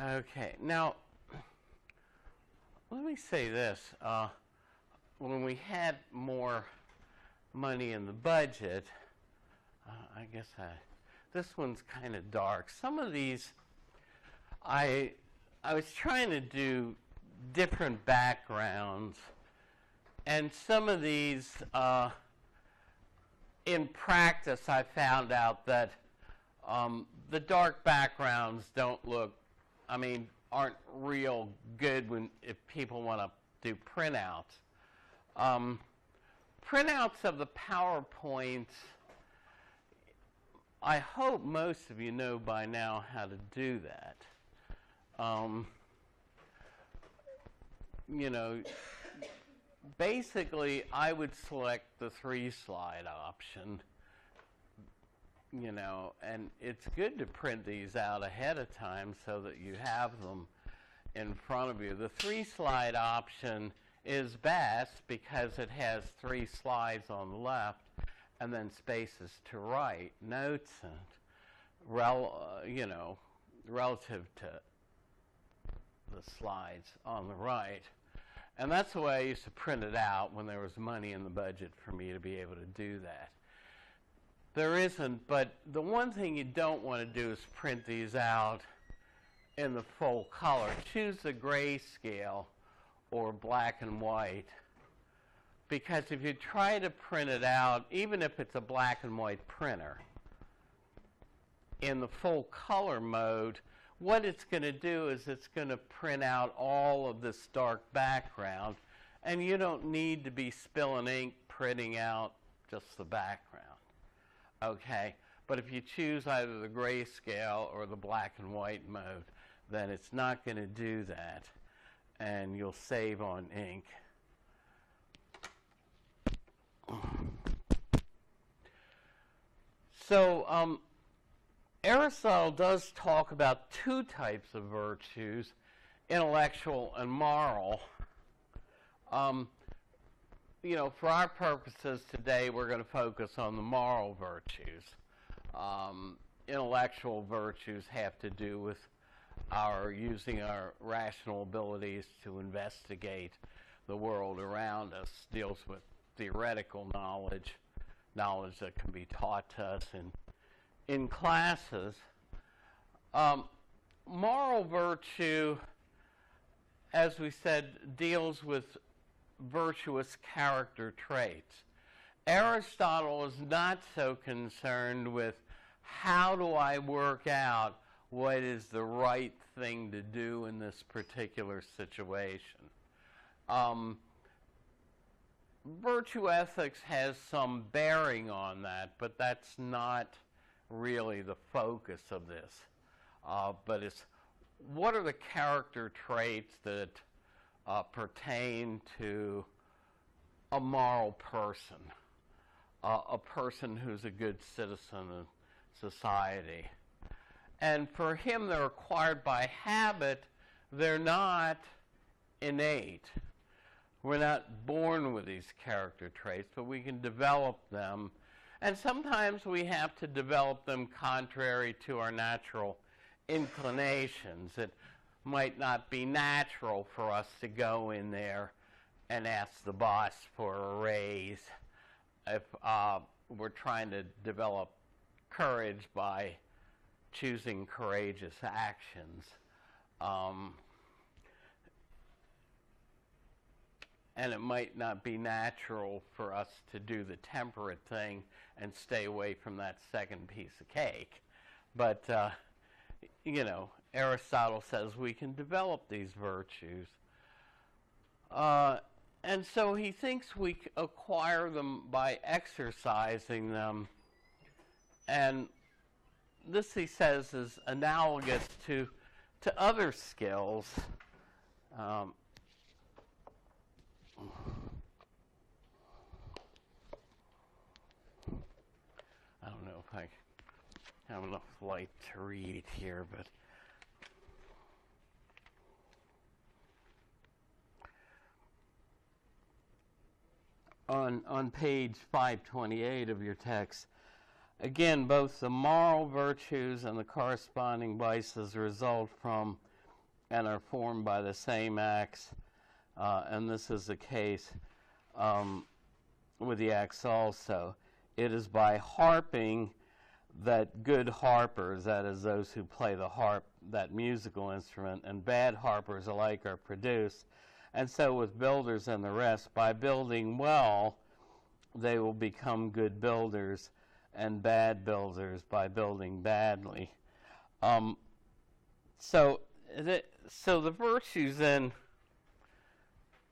Okay, now let me say this. When we had more money in the budget, this one's kind of dark. Some of these, I was trying to do different backgrounds, and some of these, in practice, I found out that the dark backgrounds aren't real good if people want to do printouts. Printouts of the PowerPoints, I hope most of you know by now how to do that. Basically, I would select the 3-slide option, and it's good to print these out ahead of time so that you have them in front of you. The 3-slide option is best because it has 3 slides on the left and then spaces to write notes and relative to the slides on the right. And that's the way I used to print it out when there was money in the budget for me to be able to do that. There isn't, but the one thing you don't want to do is print these out in the full color. Choose the grayscale or black and white, because if you try to print it out, even if it's a black and white printer, in the full color mode, what it's going to do is it's going to print out all of this dark background, and you don't need to be spilling ink printing out just the background. Okay? But if you choose either the grayscale or the black and white mode, then it's not going to do that, and you'll save on ink. So, Aristotle does talk about 2 types of virtues, intellectual and moral. For our purposes today, we're going to focus on the moral virtues. Intellectual virtues have to do with using our rational abilities to investigate the world around us, deals with theoretical knowledge that can be taught to us in classes. Moral virtue, as we said, deals with virtuous character traits. Aristotle is not so concerned with how do I work out what is the right thing to do in this particular situation. Virtue ethics has some bearing on that, but that's not really the focus of this. But it's what are the character traits that pertain to a moral person, a person who's a good citizen of society. And for him, they're acquired by habit. They're not innate. We're not born with these character traits, but we can develop them. And sometimes we have to develop them contrary to our natural inclinations. It might not be natural for us to go in there and ask the boss for a raise if we're trying to develop courage by choosing courageous actions. And it might not be natural for us to do the temperate thing and stay away from that second piece of cake. But, Aristotle says we can develop these virtues. And so he thinks we acquire them by exercising them. And this, he says, is analogous to other skills. I don't know if I have enough light to read here, but on page 528 of your text, again, both the moral virtues and the corresponding vices result from and are formed by the same acts, and this is the case with the acts also. It is by harping that good harpers, that is those who play the harp, that musical instrument, and bad harpers alike are produced. And so with builders and the rest, by building well, they will become good builders, and bad builders by building badly. So the virtues then,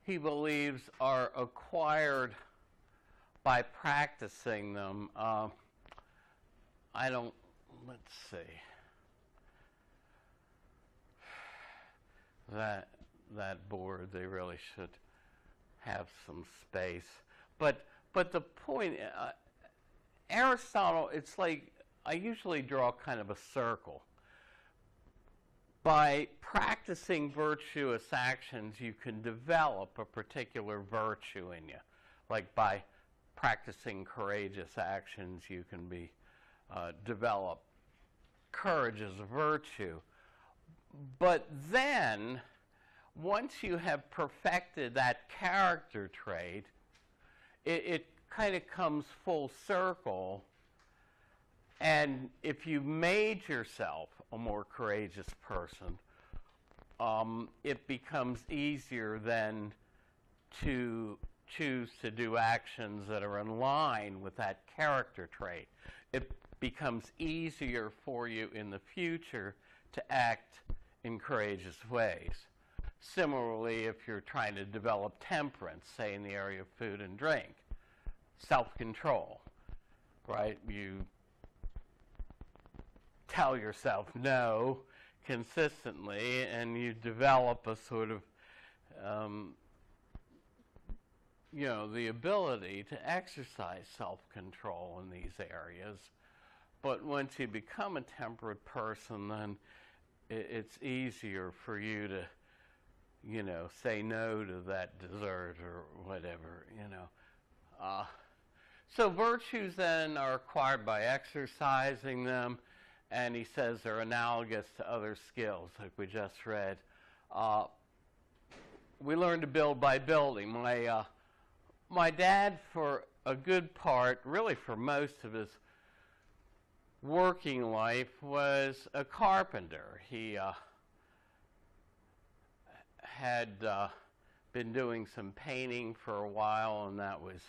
he believes, are acquired by practicing them. Let's see. That board, they really should have some space. But the point, Aristotle, it's like, I usually draw kind of a circle. By practicing virtuous actions, you can develop a particular virtue in you. Like by practicing courageous actions, you can develop courage as a virtue. But then, once you have perfected that character trait, it kind of comes full circle. And if you made yourself a more courageous person, it becomes easier then to choose to do actions that are in line with that character trait. It becomes easier for you in the future to act in courageous ways. Similarly, if you're trying to develop temperance, say in the area of food and drink, self-control, right? You tell yourself no consistently, and you develop a sort of, the ability to exercise self-control in these areas. But once you become a temperate person, then it's easier for you to, say no to that dessert or whatever, So virtues then are acquired by exercising them, and he says they're analogous to other skills, like we just read. We learn to build by building. My dad, for a good part, really for most of his working life, was a carpenter. He had been doing some painting for a while, and that was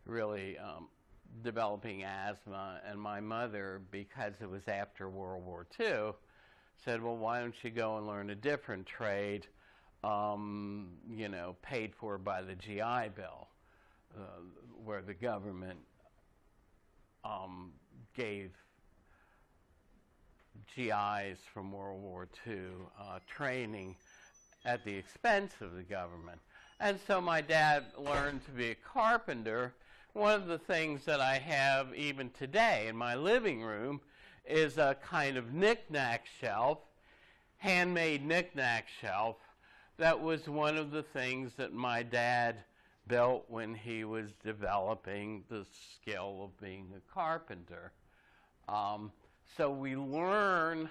really developing asthma. And my mother, because it was after World War II, said, well, why don't you go and learn a different trade, paid for by the GI Bill, where the government gave GIs from World War II training at the expense of the government. And so my dad learned to be a carpenter. One of the things that I have even today in my living room is a kind of knick-knack shelf, handmade knick-knack shelf. That was one of the things that my dad built when he was developing the skill of being a carpenter. So we learn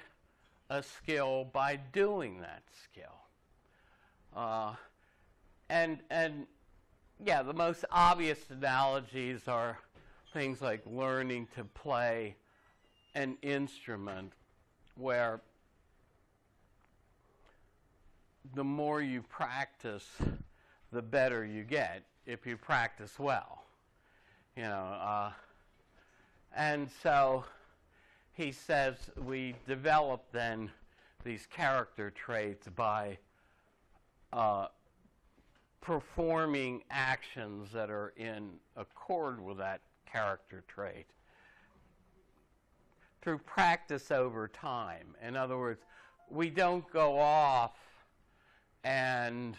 a skill by doing that skill. The most obvious analogies are things like learning to play an instrument, where the more you practice, the better you get if you practice well. And so he says we develop then these character traits by performing actions that are in accord with that character trait through practice over time. In other words, we don't go off and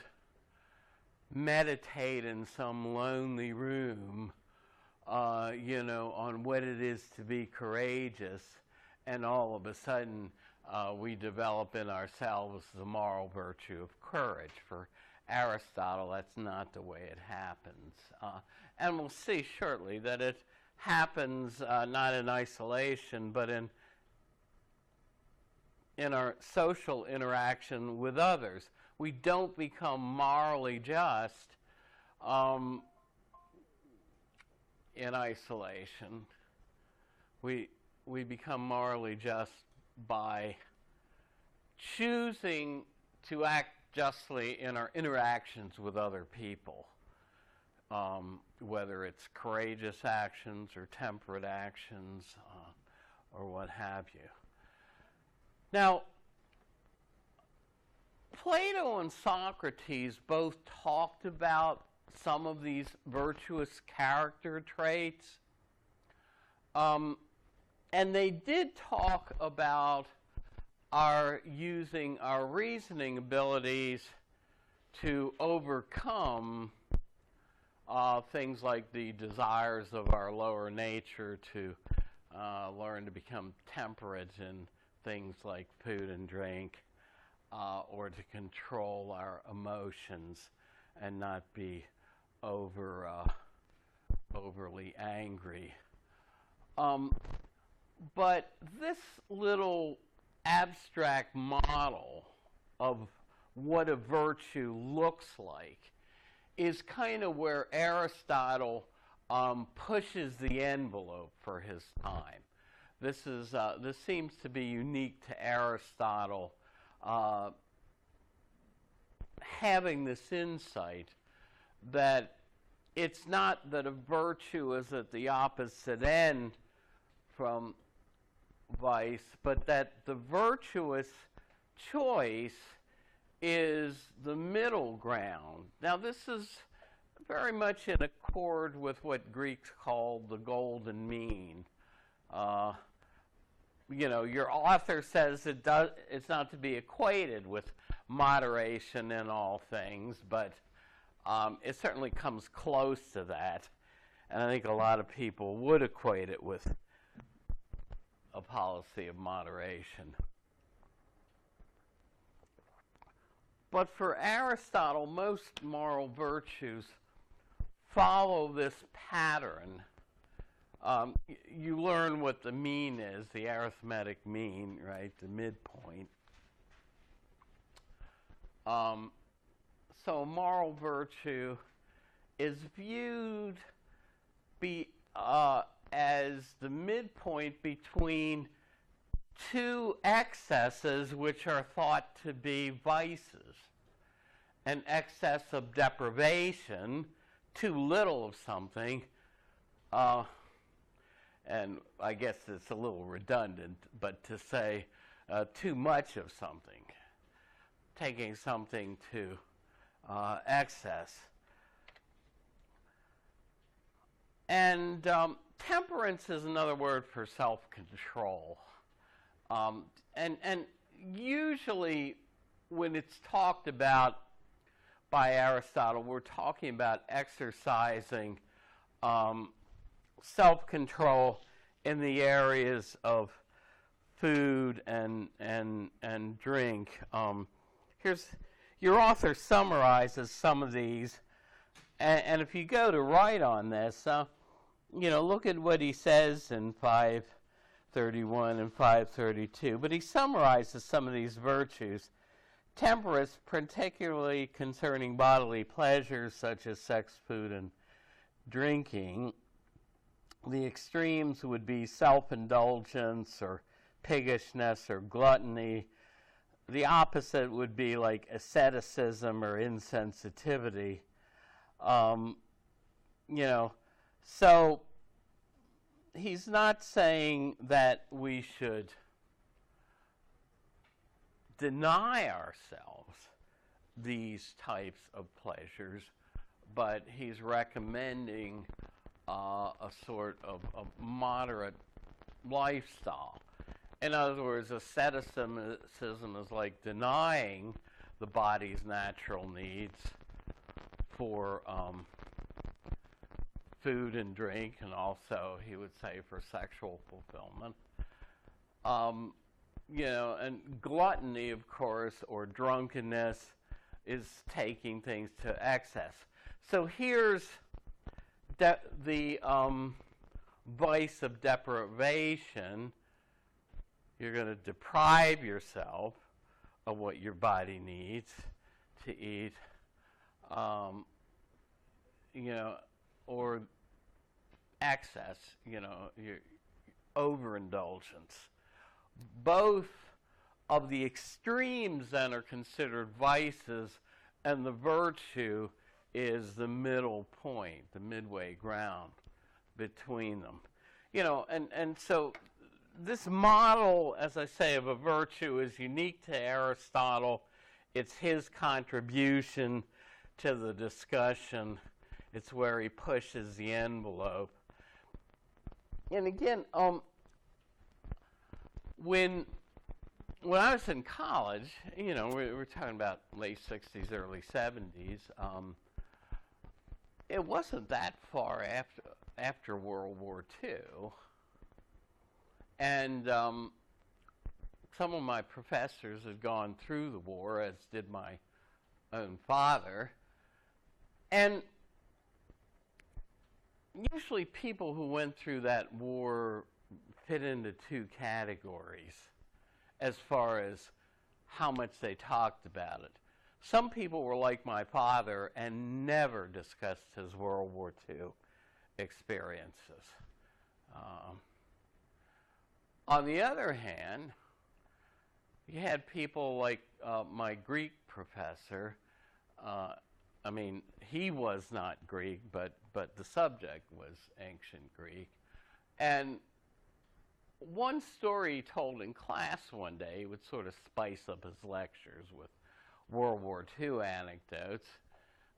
meditate in some lonely room, on what it is to be courageous, and all of a sudden we develop in ourselves the moral virtue of courage. For Aristotle, that's not the way it happens. And we'll see shortly that it happens not in isolation, but in our social interaction with others. We don't become morally just in isolation. We become morally just by choosing to act justly in our interactions with other people, whether it's courageous actions or temperate actions or what have you. Now, Plato and Socrates both talked about some of these virtuous character traits, and they did talk about using our reasoning abilities to overcome things like the desires of our lower nature, to learn to become temperate in things like food and drink, or to control our emotions and not be overly angry. But this little abstract model of what a virtue looks like is kind of where Aristotle pushes the envelope for his time. This seems to be unique to Aristotle, having this insight that it's not that a virtue is at the opposite end from vice, but that the virtuous choice is the middle ground. Now, this is very much in accord with what Greeks called the golden mean. Your author says it's not to be equated with moderation in all things, but it certainly comes close to that. And I think a lot of people would equate it with a policy of moderation. But for Aristotle, most moral virtues follow this pattern. You learn what the mean is, the arithmetic mean, right, the midpoint. So moral virtue is viewed as the midpoint between two excesses which are thought to be vices. An excess of deprivation, too little of something, and I guess it's a little redundant, but to say too much of something, taking something to excess. And temperance is another word for self-control. And usually when it's talked about by Aristotle, we're talking about exercising self-control in the areas of food and drink. Here's your author summarizes some of these, and if you go to write on this, look at what he says in 531 and 532. But he summarizes some of these virtues. Temperance, particularly concerning bodily pleasures such as sex, food, and drinking. The extremes would be self-indulgence or piggishness or gluttony. The opposite would be like asceticism or insensitivity. So he's not saying that we should deny ourselves these types of pleasures, but he's recommending a sort of a moderate lifestyle. In other words, asceticism is like denying the body's natural needs for food and drink, and also, he would say, for sexual fulfillment. And gluttony, of course, or drunkenness, is taking things to excess. So here's the vice of deprivation. You're going to deprive yourself of what your body needs to eat, or excess, your overindulgence. Both of the extremes then are considered vices, and the virtue is the middle point, the midway ground between them. And so this model, as I say, of a virtue is unique to Aristotle. It's his contribution to the discussion. It's where he pushes the envelope. And again, when I was in college, we're talking about late 60s, early 70s, it wasn't that far after World War II. And some of my professors had gone through the war, as did my own father. And usually people who went through that war fit into two categories as far as how much they talked about it. Some people were like my father and never discussed his World War II experiences. On the other hand, you had people like my Greek professor. He was not Greek, but the subject was ancient Greek. And one story he told in class one day, he would sort of spice up his lectures with World War II anecdotes,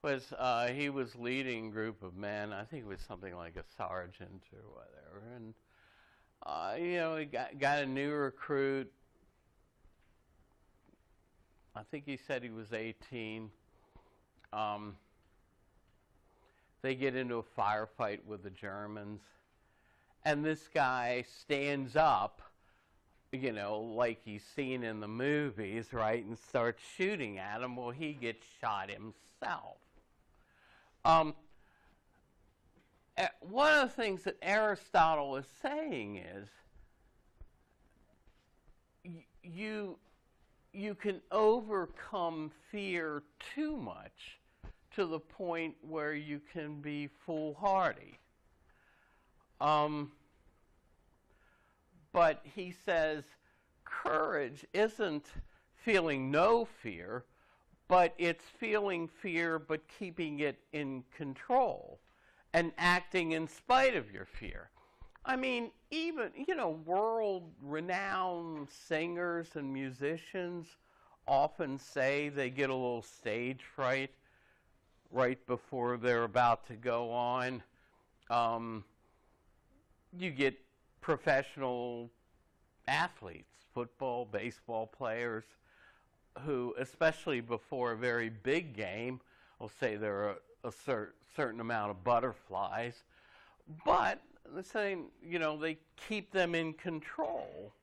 was he was leading a group of men. I think it was something like a sergeant or whatever. And, he got a new recruit. I think he said he was 18. They get into a firefight with the Germans. And this guy stands up, like he's seen in the movies, right, and starts shooting at him. Well, he gets shot himself. One of the things that Aristotle is saying is you can overcome fear too much to the point where you can be foolhardy. But he says courage isn't feeling no fear, but it's feeling fear but keeping it in control and acting in spite of your fear. Even, world-renowned singers and musicians often say they get a little stage fright right before they're about to go on. You get professional athletes, football, baseball players, who, especially before a very big game, will say there are a certain amount of butterflies, but they're saying, they keep them in control.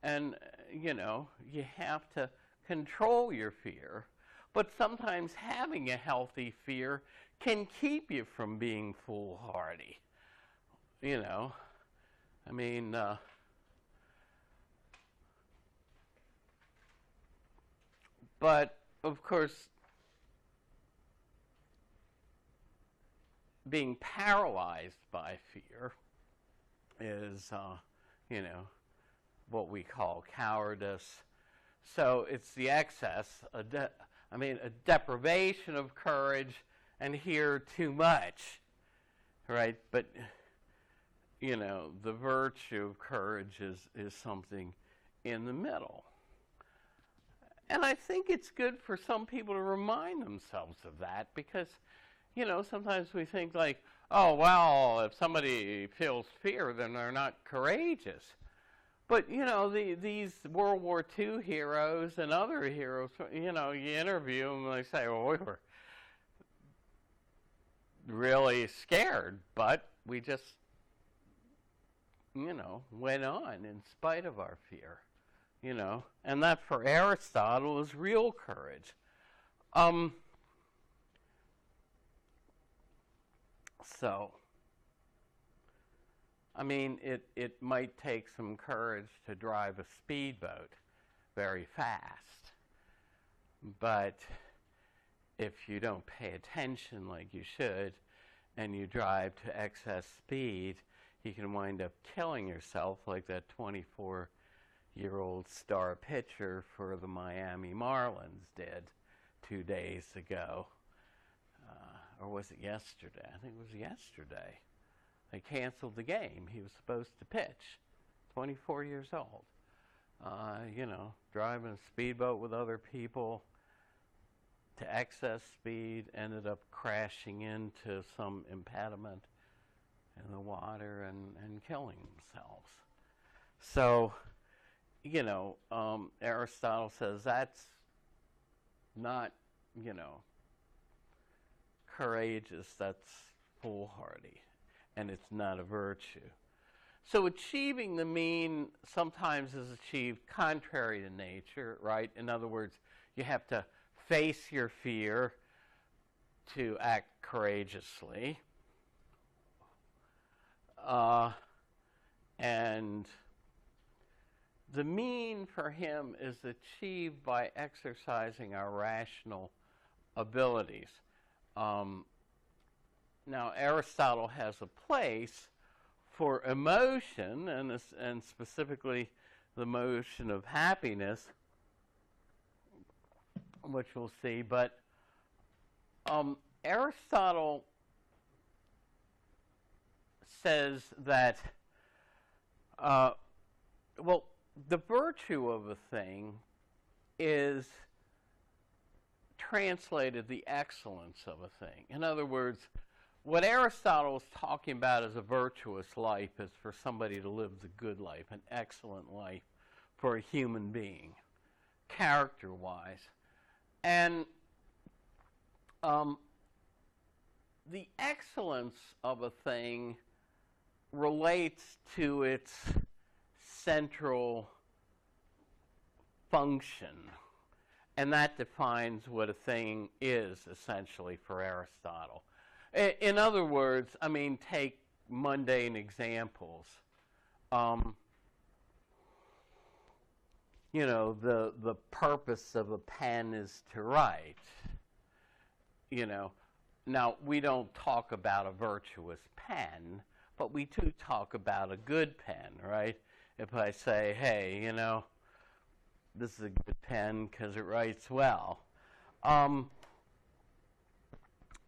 And, you have to control your fear, but sometimes having a healthy fear can keep you from being foolhardy. But, of course, being paralyzed by fear is, what we call cowardice. So it's the excess, a deprivation of courage, and here too much, right? But, the virtue of courage is something in the middle. And I think it's good for some people to remind themselves of that, because, sometimes we think like, oh, well, if somebody feels fear, then they're not courageous. But, these World War II heroes and other heroes, you interview them and they say, well, we were really scared, but we just, went on in spite of our fear, And that, for Aristotle, is real courage. So, I mean, it might take some courage to drive a speedboat very fast, but if you don't pay attention like you should and you drive to excess speed, you can wind up killing yourself like that 24-year-old star pitcher for the Miami Marlins did 2 days ago. Or was it yesterday? I think it was yesterday. They canceled the game. He was supposed to pitch, 24 years old. Driving a speedboat with other people to excess speed, ended up crashing into some impediment in the water and killing themselves. So, Aristotle says that's not, courageous, that's foolhardy, and it's not a virtue. So achieving the mean sometimes is achieved contrary to nature, right? In other words, you have to face your fear to act courageously. And the mean for him is achieved by exercising our rational abilities. Now, Aristotle has a place for emotion, and specifically the emotion of happiness, which we'll see. But Aristotle says that, the virtue of a thing is translated the excellence of a thing. In other words, what Aristotle is talking about as a virtuous life is for somebody to live the good life, an excellent life for a human being, character-wise. And the excellence of a thing relates to its central function. And that defines what a thing is, essentially, for Aristotle. In other words, take mundane examples. The purpose of a pen is to write. Now, we don't talk about a virtuous pen, but we do talk about a good pen, right? If I say, hey, this is a good pen because it writes well.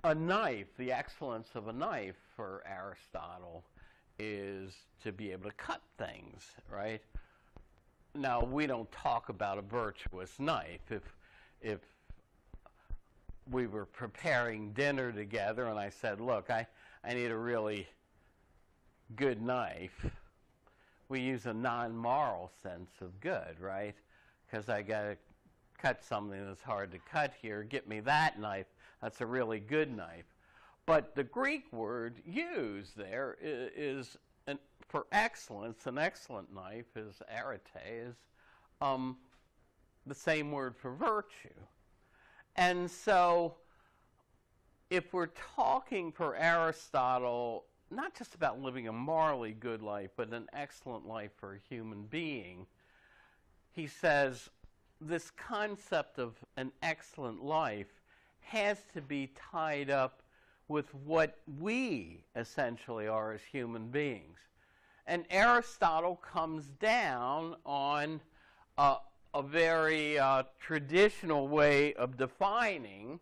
A knife, the excellence of a knife for Aristotle is to be able to cut things, right? Now, we don't talk about a virtuous knife. If we were preparing dinner together and I said, look, I need a really good knife, we use a non-moral sense of good, right? Because I got to cut something that's hard to cut here. Get me that knife. That's a really good knife. But the Greek word used there is for excellence. An excellent knife is arete, is the same word for virtue. And so if we're talking for Aristotle, not just about living a morally good life, but an excellent life for a human being, he says this concept of an excellent life has to be tied up with what we essentially are as human beings. And Aristotle comes down on a very traditional way of defining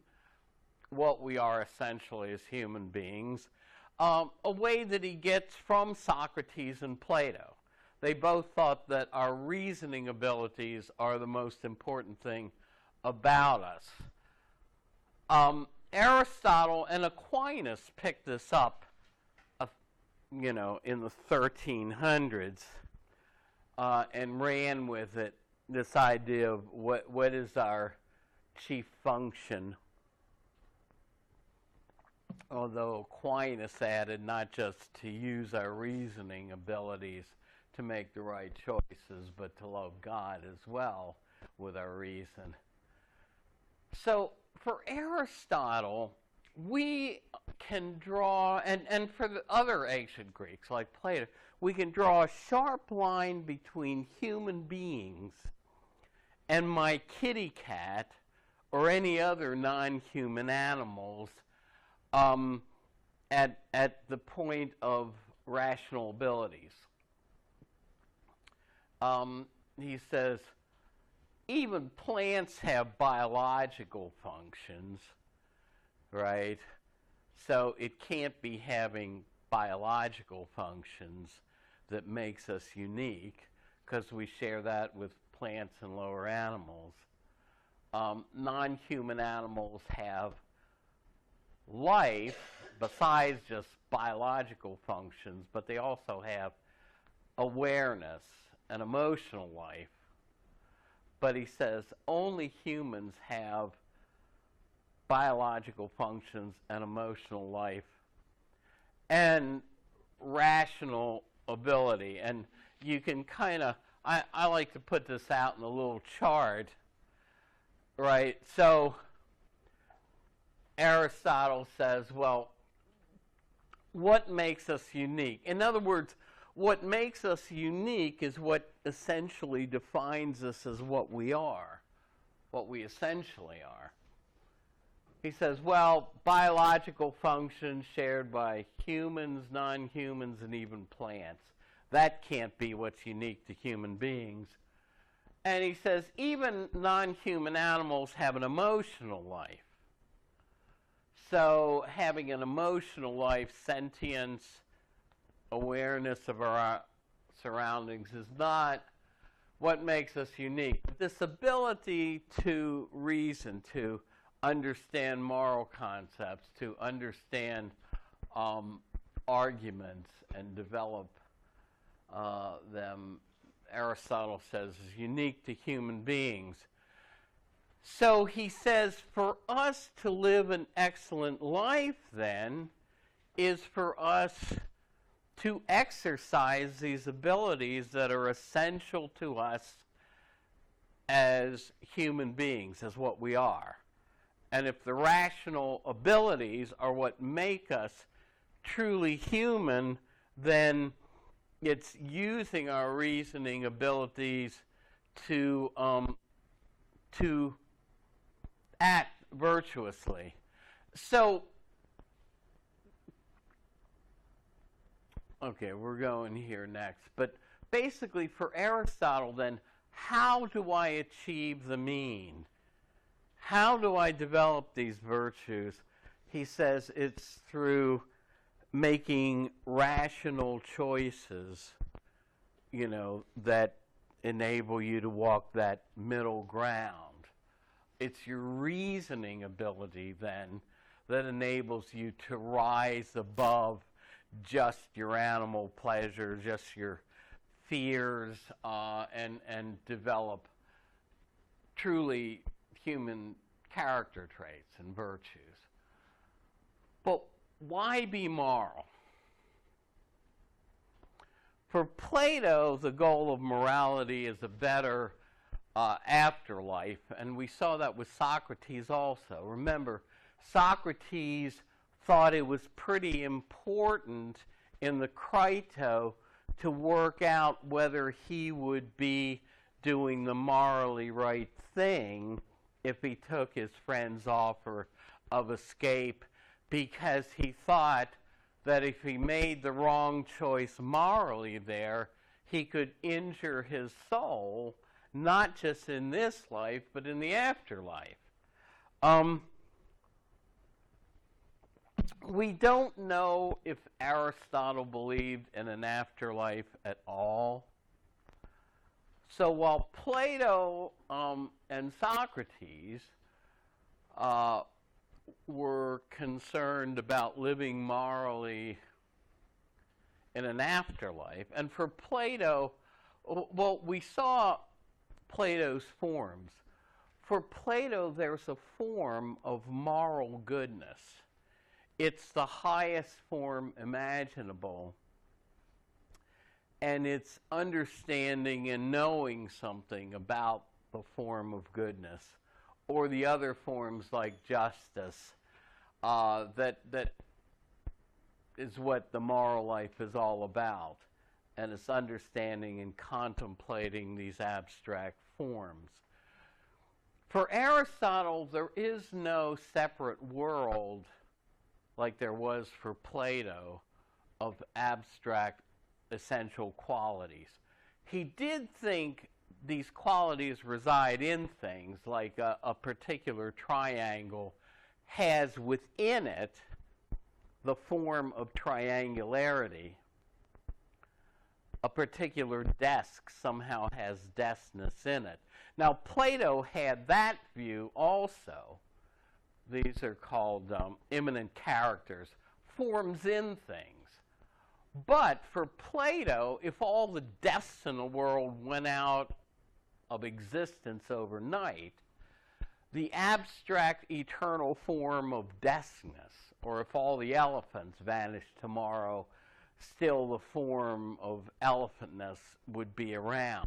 what we are essentially as human beings, a way that he gets from Socrates and Plato. They both thought that our reasoning abilities are the most important thing about us. Aristotle and Aquinas picked this up, in the 1300s and ran with it, this idea of what is our chief function. Although Aquinas added not just to use our reasoning abilities to make the right choices, but to love God as well with our reason. So for Aristotle, we can draw, and for the other ancient Greeks like Plato, we can draw a sharp line between human beings and my kitty cat or any other non-human animals at the point of rational abilities. He says, even plants have biological functions, right? So it can't be having biological functions that makes us unique, because we share that with plants and lower animals. Non-human animals have life besides just biological functions, but they also have awareness and emotional life. But he says only humans have biological functions and emotional life and rational ability. And you can kind of, I like to put this out in a little chart, right? So Aristotle says, well, what makes us unique? In other words, what makes us unique is what essentially defines us as what we are, what we essentially are. He says, well, biological functions shared by humans, non-humans, and even plants. That can't be what's unique to human beings. And he says, even non-human animals have an emotional life. So having an emotional life, sentience, awareness of our surroundings is not what makes us unique. This ability to reason, to understand moral concepts, to understand arguments and develop them, Aristotle says, is unique to human beings. So he says, for us to live an excellent life, then, is for us to exercise these abilities that are essential to us as human beings, as what we are. And if the rational abilities are what make us truly human, then it's using our reasoning abilities to act virtuously. So, okay, we're going here next. But basically, for Aristotle, then, how do I achieve the mean? How do I develop these virtues? He says it's through making rational choices, that enable you to walk that middle ground. It's your reasoning ability, then, that enables you to rise above just your animal pleasure, just your fears, and develop truly human character traits and virtues. But why be moral? For Plato, the goal of morality is a better afterlife, and we saw that with Socrates also. Remember, Socrates thought it was pretty important in the Crito to work out whether he would be doing the morally right thing if he took his friend's offer of escape, because he thought that if he made the wrong choice morally there, he could injure his soul, not just in this life, but in the afterlife. We don't know if Aristotle believed in an afterlife at all. So while Plato and Socrates were concerned about living morally in an afterlife, and for Plato, well, we saw Plato's forms. For Plato, there's a form of moral goodness. It's the highest form imaginable, and it's understanding and knowing something about the form of goodness, or the other forms like justice, that is what the moral life is all about. and its understanding and contemplating these abstract forms. For Aristotle, there is no separate world like there was for Plato of abstract essential qualities. He did think these qualities reside in things, like a particular triangle has within it the form of triangularity. A particular desk somehow has deskness in it. Now, Plato had that view also. These are called immanent characters, forms in things. But for Plato, if all the desks in the world went out of existence overnight, the abstract eternal form of deskness, or if all the elephants vanished tomorrow, still the form of elephantness would be around.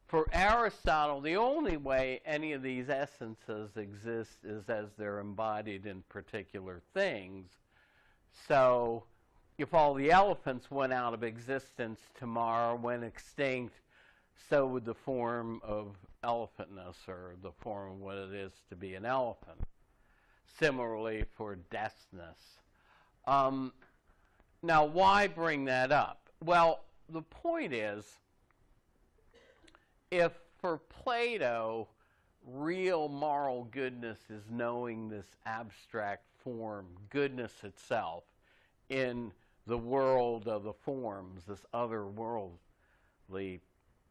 For Aristotle, the only way any of these essences exist is as they're embodied in particular things. So if all the elephants went out of existence tomorrow, went extinct, so would the form of elephantness, or the form of what it is to be an elephant. Similarly for deafness. Now, why bring that up? Well, the point is, if for Plato, real moral goodness is knowing this abstract form, goodness itself, in the world of the forms, this otherworldly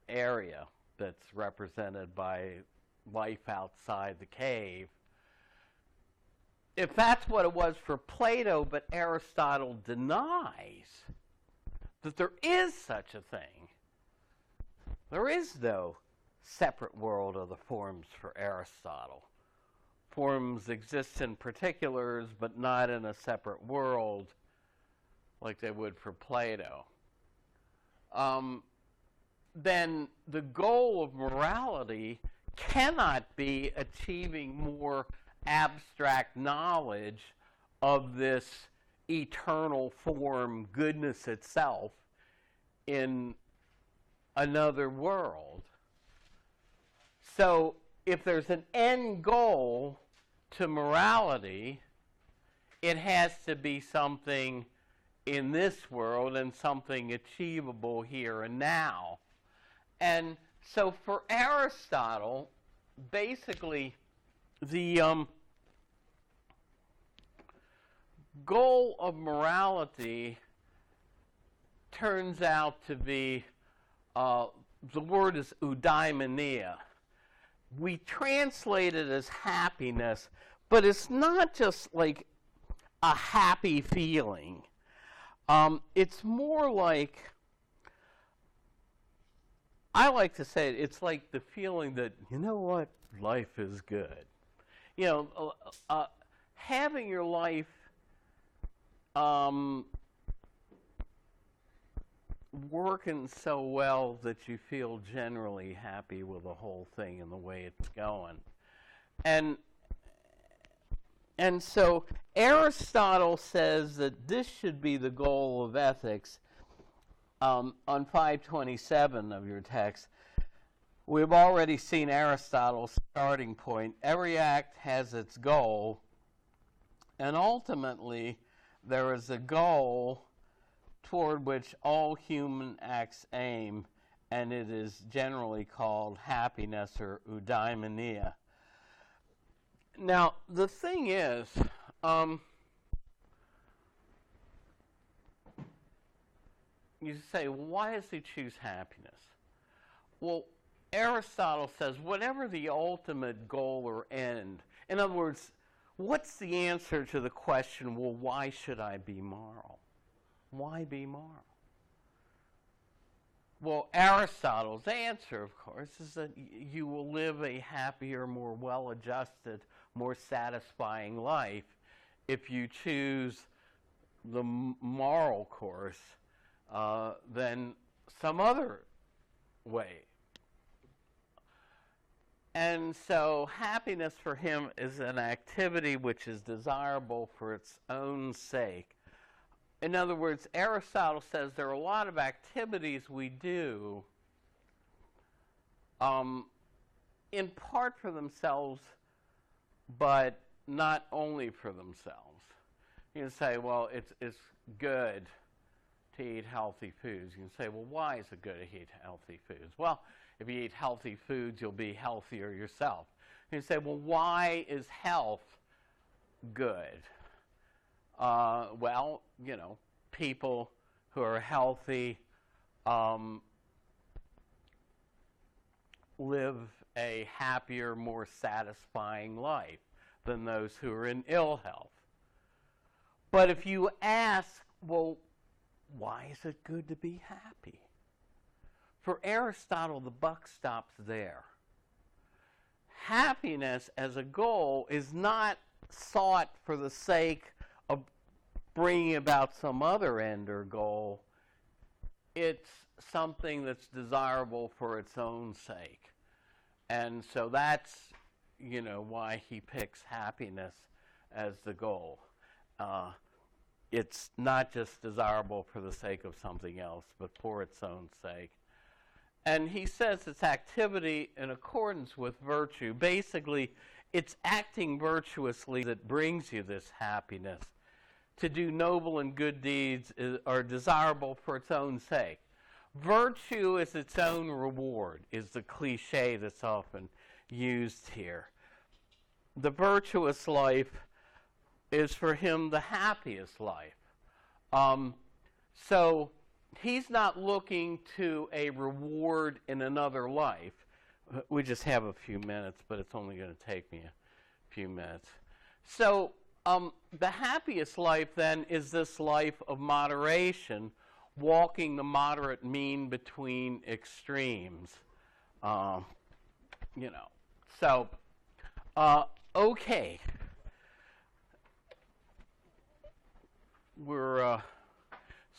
area that's represented by life outside the cave. If that's what it was for Plato, but Aristotle denies that there is such a thing, there is no separate world of the forms for Aristotle. Forms exist in particulars, but not in a separate world like they would for Plato. Then the goal of morality cannot be achieving more abstract knowledge of this eternal form, goodness itself, in another world. So if there's an end goal to morality, it has to be something in this world and something achievable here and now. And so for Aristotle, basically, the goal of morality turns out to be, the word is eudaimonia. We translate it as happiness, but it's not just like a happy feeling. It's more like, I like to say it's like the feeling that, you know what, life is good. You know, having your life working so well that you feel generally happy with the whole thing and the way it's going. And so Aristotle says that this should be the goal of ethics. On 527 of your text, we've already seen Aristotle's starting point. Every act has its goal, and ultimately there is a goal toward which all human acts aim, and it is generally called happiness or eudaimonia. Now, the thing is, you say, why does he choose happiness? Well, Aristotle says whatever the ultimate goal or end, in other words, what's the answer to the question, well, why should I be moral? Why be moral? Well, Aristotle's answer, of course, is that you will live a happier, more well-adjusted, more satisfying life if you choose the moral course than some other way. And so happiness for him is an activity which is desirable for its own sake. in other words, Aristotle says there are a lot of activities we do in part for themselves, but not only for themselves. You can say, well, it's good to eat healthy foods. You can say, well, why is it good to eat healthy foods? Well, if you eat healthy foods, you'll be healthier yourself. You can say, well, why is health good? Well, you know, people who are healthy live a happier, more satisfying life than those who are in ill health. But if you ask, well, why is it good to be happy? For Aristotle, the buck stops there. Happiness as a goal is not sought for the sake of bringing about some other end or goal. It's something that's desirable for its own sake. And so that's, you know, why he picks happiness as the goal. It's not just desirable for the sake of something else, but for its own sake. And he says it's activity in accordance with virtue. Basically, it's acting virtuously that brings you this happiness. To do noble and good deeds are desirable for its own sake. Virtue is its own reward, is the cliche that's often used here. The virtuous life is for him the happiest life. So he's not looking to a reward in another life. We just have a few minutes, but it's only going to take me a few minutes. So the happiest life then is this life of moderation, walking the moderate mean between extremes. You know, so okay.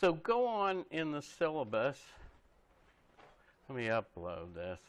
So go on in the syllabus. Let me upload this.